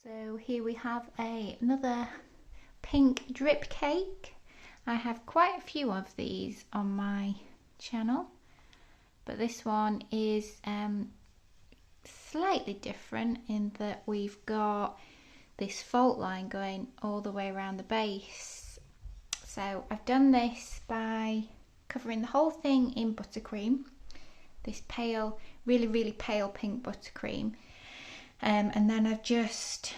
So here we have another pink drip cake. I have quite a few of these on my channel, but this one is slightly different in that we've got this fault line going all the way around the base. So I've done this by covering the whole thing in buttercream, this pale, really pale pink buttercream, and then I've just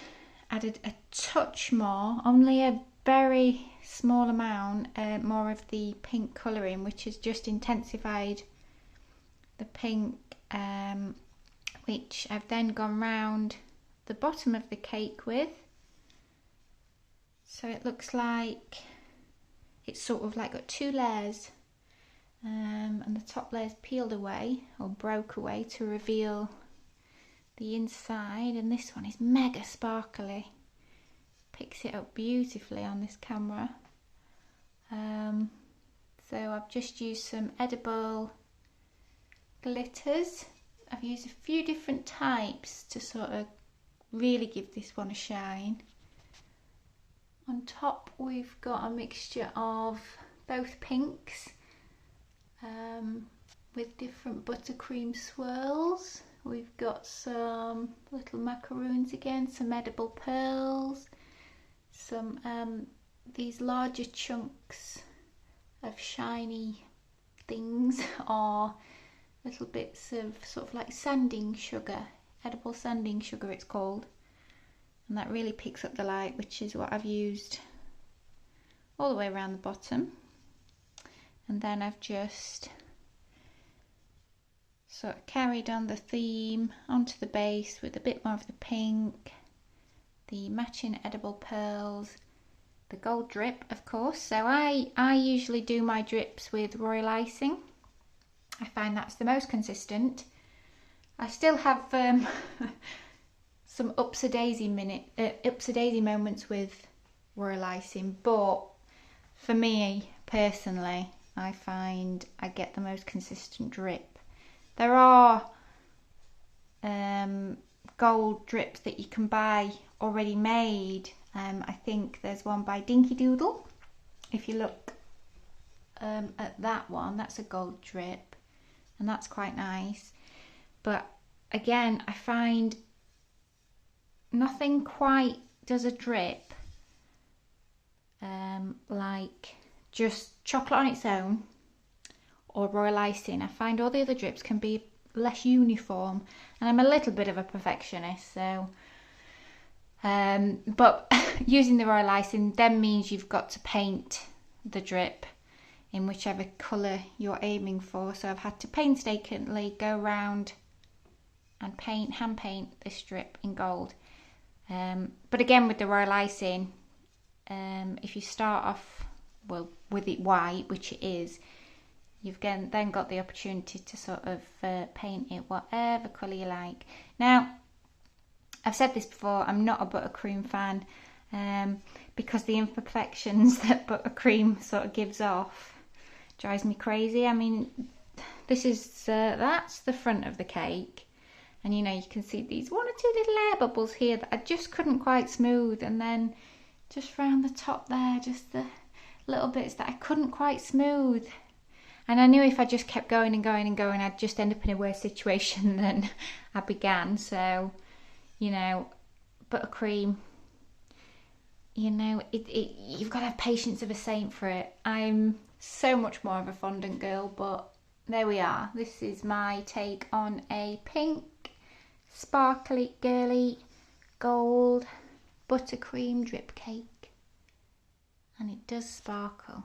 added a touch more, only a very small amount, more of the pink colouring, which has just intensified the pink, which I've then gone round the bottom of the cake with. So it looks like it's sort of like got two layers, and the top layer's peeled away or broke away to reveal the inside, and this one is mega sparkly, picks it up beautifully on this camera. So I've just used some edible glitters. I've used a few different types to sort of really give this one a shine. On top we've got a mixture of both pinks with different buttercream swirls. We've got some little macaroons again, some edible pearls, some these larger chunks of shiny things, or little bits of sort of like sanding sugar, edible sanding sugar it's called, and that really picks up the light, which is what I've used all the way around the bottom. And then I've just sort of carried on the theme onto the base with a bit more of the pink, the matching edible pearls, the gold drip of course. So I usually do my drips with royal icing. I find that's the most consistent. I still have some ups-a-daisy moments with royal icing, but for me personally, I find I get the most consistent drip. There are gold drips that you can buy already made. I think there's one by Dinky Doodle. If you look at that one, that's a gold drip, and that's quite nice. But again, I find nothing quite does a drip like just chocolate on its own or royal icing. I find all the other drips can be less uniform, and I'm a little bit of a perfectionist, so but using the royal icing then means you've got to paint the drip in whichever colour you're aiming for. So I've had to painstakingly go around and hand paint this strip in gold. But again, with the royal icing, if you start off with it white, which it is, you've then got the opportunity to sort of paint it whatever colour you like. Now, I've said this before, I'm not a buttercream fan, because the imperfections that buttercream sort of gives off drives me crazy. I mean, this is that's the front of the cake, and you know, you can see these one or two little air bubbles here that I just couldn't quite smooth, and then just round the top there, just the little bits that I couldn't quite smooth. And I knew if I just kept going and going and going, I'd just end up in a worse situation than I began. So, you know, buttercream, you know, you've got to have patience of a saint for it. I'm so much more of a fondant girl, but there we are. This is my take on a pink, sparkly, girly, gold buttercream drip cake. And it does sparkle.